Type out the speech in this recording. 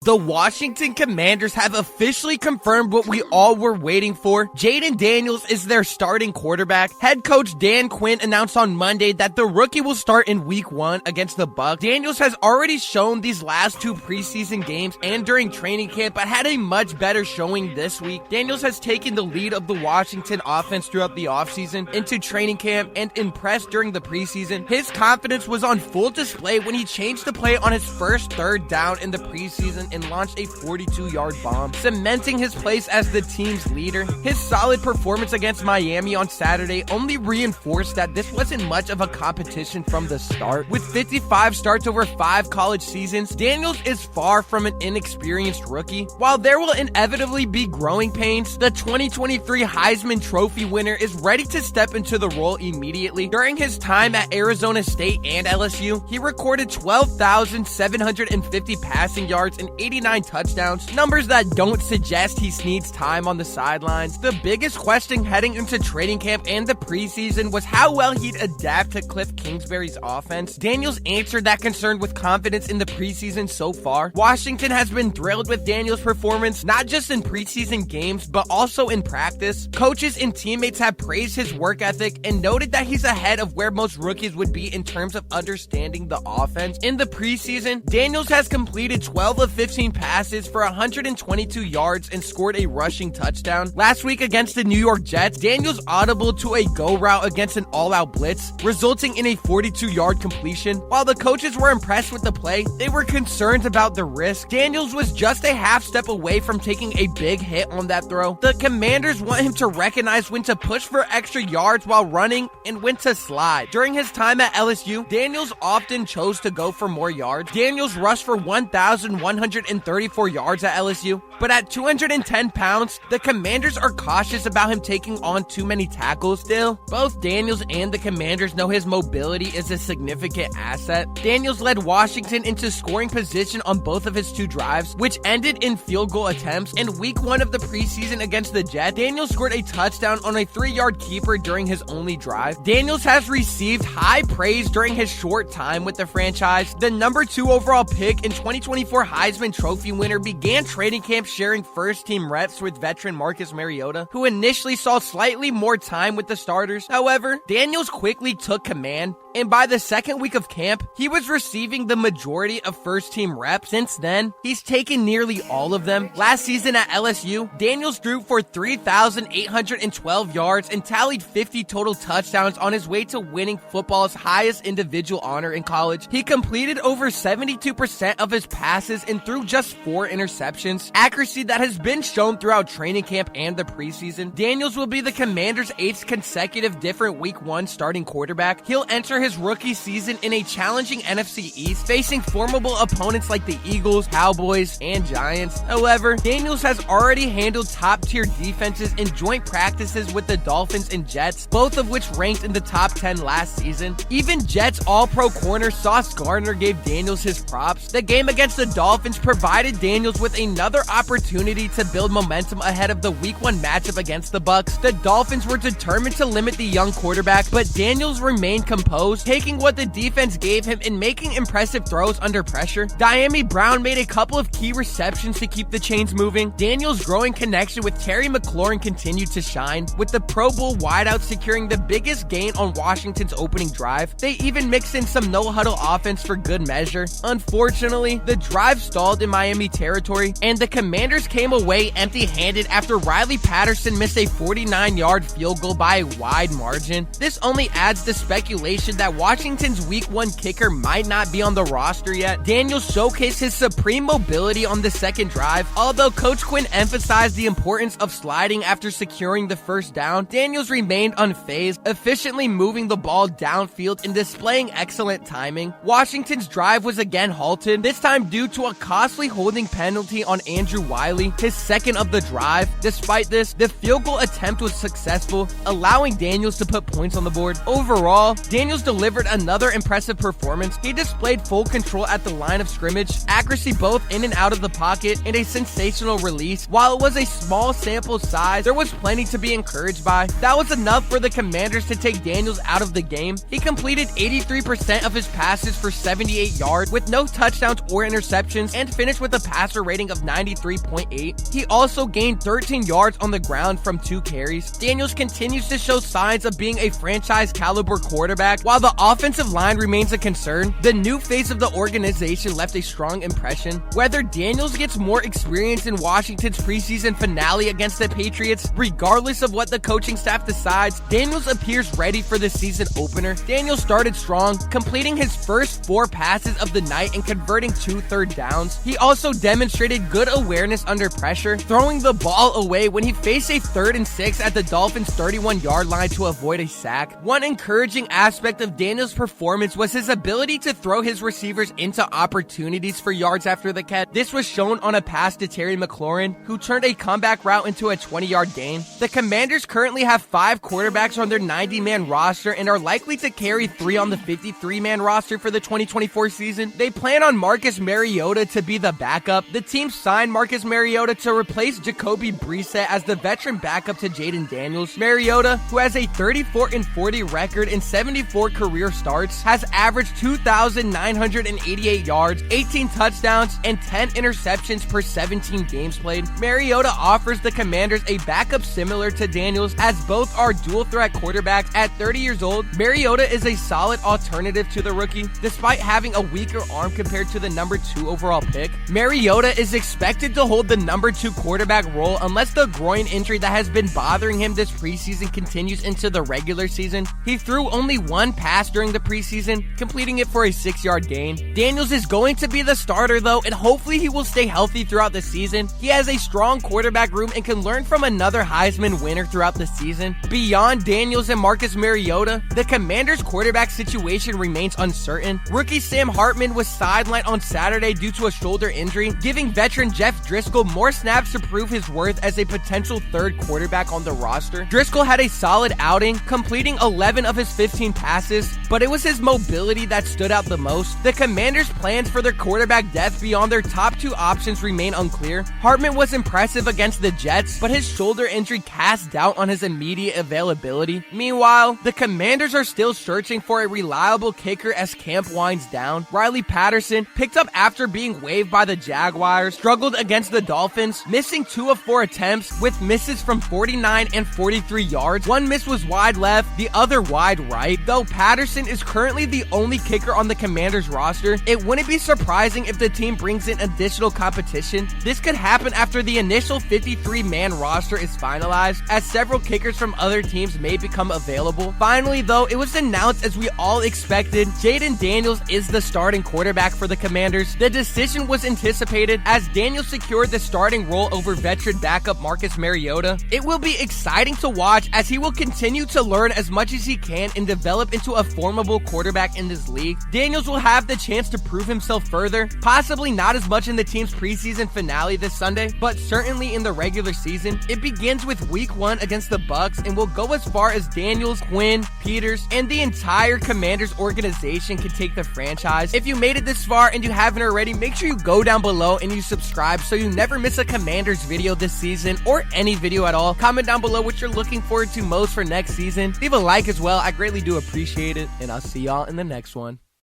The Washington Commanders have officially confirmed what we all were waiting for. Jayden Daniels is their starting quarterback. Head coach Dan Quinn announced on Monday that the rookie will start in Week 1 against the Bucs. Daniels has already shown these last two preseason games and during training camp, but had a much better showing this week. Daniels has taken the lead of the Washington offense throughout the offseason into training camp and impressed during the preseason. His confidence was on full display when he changed the play on his first third down in the preseason and launched a 42-yard bomb, cementing his place as the team's leader. His solid performance against Miami on Saturday only reinforced that this wasn't much of a competition from the start. With 55 starts over 5 college seasons, Daniels is far from an inexperienced rookie. While there will inevitably be growing pains, the 2023 Heisman Trophy winner is ready to step into the role immediately. During his time at Arizona State and LSU, he recorded 12,750 passing yards and 89 touchdowns, numbers that don't suggest he needs time on the sidelines. The biggest question heading into training camp and the preseason was how well he'd adapt to Cliff Kingsbury's offense. Daniels answered that concern with confidence in the preseason so far. Washington has been thrilled with Daniels' performance, not just in preseason games, but also in practice. Coaches and teammates have praised his work ethic and noted that he's ahead of where most rookies would be in terms of understanding the offense. In the preseason, Daniels has completed 12 of 15 passes for 122 yards and scored a rushing touchdown. Last week against the New York Jets, Daniels audibled to a go route against an all-out blitz, resulting in a 42-yard completion. While the coaches were impressed with the play, they were concerned about the risk. Daniels was just a half step away from taking a big hit on that throw. The Commanders want him to recognize when to push for extra yards while running and when to slide. During his time at LSU, Daniels often chose to go for more yards. Daniels rushed for 1,134 yards at LSU, but at 210 pounds, the Commanders are cautious about him taking on too many tackles. Still, both Daniels and the Commanders know his mobility is a significant asset. Daniels led Washington into scoring position on both of his 2 drives, which ended in field goal attempts. In Week 1 of the preseason against the Jets, Daniels scored a touchdown on a 3-yard keeper during his only drive. Daniels has received high praise during his short time with the franchise. The number 2 overall pick in 2024 Heisman Trophy winner began training camp sharing first-team reps with veteran Marcus Mariota, who initially saw slightly more time with the starters. However, Daniels quickly took command, and by the second week of camp, he was receiving the majority of first-team reps. Since then, he's taken nearly all of them. Last season at LSU, Daniels threw for 3,812 yards and tallied 50 total touchdowns on his way to winning football's highest individual honor in college. He completed over 72% of his passes and threw just 4 interceptions, accuracy that has been shown throughout training camp and the preseason. Daniels will be the Commanders' 8th consecutive different Week 1 starting quarterback. He'll enter his rookie season in a challenging NFC East, facing formidable opponents like the Eagles, Cowboys, and Giants. However, Daniels has already handled top-tier defenses in joint practices with the Dolphins and Jets, both of which ranked in the top 10 last season. Even Jets All-Pro corner Sauce Gardner gave Daniels his props. The game against the Dolphins provided Daniels with another opportunity to build momentum ahead of the Week 1 matchup against the Bucs. The Dolphins were determined to limit the young quarterback, but Daniels remained composed, taking what the defense gave him and making impressive throws under pressure. Dyami Brown made a couple of key receptions to keep the chains moving. Daniels' growing connection with Terry McLaurin continued to shine, with the Pro Bowl wideout securing the biggest gain on Washington's opening drive. They even mixed in some no-huddle offense for good measure. Unfortunately, the drive stalled in Miami territory, and the Commanders came away empty-handed after Riley Patterson missed a 49-yard field goal by a wide margin. This only adds to speculation that Washington's Week 1 kicker might not be on the roster yet. Daniels showcased his supreme mobility on the second drive. Although Coach Quinn emphasized the importance of sliding after securing the first down, Daniels remained unfazed, efficiently moving the ball downfield and displaying excellent timing. Washington's drive was again halted, this time due to a costly holding penalty on Andrew Wiley, his second of the drive. Despite this, the field goal attempt was successful, allowing Daniels to put points on the board. Overall, Daniels delivered another impressive performance. He displayed full control at the line of scrimmage, accuracy both in and out of the pocket, and a sensational release. While it was a small sample size, there was plenty to be encouraged by. That was enough for the Commanders to take Daniels out of the game. He completed 83% of his passes for 78 yards with no touchdowns or interceptions and finished with a passer rating of 93.8. He also gained 13 yards on the ground from 2 carries. Daniels continues to show signs of being a franchise caliber quarterback. While the offensive line remains a concern, the new face of the organization left a strong impression. Whether Daniels gets more experience in Washington's preseason finale against the Patriots, regardless of what the coaching staff decides, Daniels appears ready for the season opener. Daniels started strong, completing his first 4 passes of the night and converting 2 third downs. He also demonstrated good awareness under pressure, throwing the ball away when he faced a 3rd and 6 at the Dolphins' 31-yard line to avoid a sack. One encouraging aspect of Daniels' performance was his ability to throw his receivers into opportunities for yards after the catch. This was shown on a pass to Terry McLaurin, who turned a comeback route into a 20-yard gain. The Commanders currently have 5 quarterbacks on their 90-man roster and are likely to carry 3 on the 53-man roster for the 2024 season. They plan on Marcus Mariota to be the backup. The team signed Marcus Mariota to replace Jacoby Brissett as the veteran backup to Jayden Daniels. Mariota, who has a 34-40 record in 74 career starts, has averaged 2,988 yards, 18 touchdowns, and 10 interceptions per 17 games played. Mariota offers the Commanders a backup similar to Daniels, as both are dual-threat quarterbacks. At 30 years old, Mariota is a solid alternative to the rookie, despite having a weaker arm compared to the number 2 overall pick. Mariota is expected to hold the number 2 quarterback role unless the groin injury that has been bothering him this preseason continues into the regular season. He threw only 1 pass during the preseason, completing it for a 6-yard gain. Daniels is going to be the starter though, and hopefully he will stay healthy throughout the season. He has a strong quarterback room and can learn from another Heisman winner throughout the season. Beyond Daniels and Marcus Mariota, the Commanders' quarterback situation remains uncertain. Rookie Sam Hartman was sidelined on Saturday due to a shoulder injury, giving veteran Jeff Driscoll more snaps to prove his worth as a potential 3rd quarterback on the roster. Driscoll had a solid outing, completing 11 of his 15 passes, but it was his mobility that stood out the most. The Commanders' plans for their quarterback depth beyond their top 2 options remain unclear. Hartman was impressive against the Jets, but his shoulder injury cast doubt on his immediate availability. Meanwhile, the Commanders are still searching for a reliable kicker as camp winds down. Riley Patterson, picked up after being waived by the Jaguars, struggled against the Dolphins, missing 2 of 4 attempts with misses from 49 and 43 yards. One miss was wide left, the other wide right. Though Patterson is currently the only kicker on the Commanders roster, it wouldn't be surprising if the team brings in additional competition. This could happen after the initial 53-man roster is finalized, as several kickers from other teams may become available. Finally though, it was announced, as we all expected, Jayden Daniels is the starting quarterback for the Commanders. The decision was anticipated as Daniels secured the starting role over veteran backup Marcus Mariota. It will be exciting to watch as he will continue to learn as much as he can and develop into a formidable quarterback in this league. Daniels will have the chance to prove himself further, possibly not as much in the team's preseason finale this Sunday, but certainly in the regular season. It begins with week 1 against the Bucks and will go as far as Daniels, Quinn, Peters, and the entire Commanders organization can take the franchise. If you made it this far and you haven't already, make sure you go down below and you subscribe so you never miss a Commanders video this season or any video at all. Comment down below what you're looking forward to most for next season. Leave a like as well. I greatly do appreciate it, and I'll see y'all in the next one.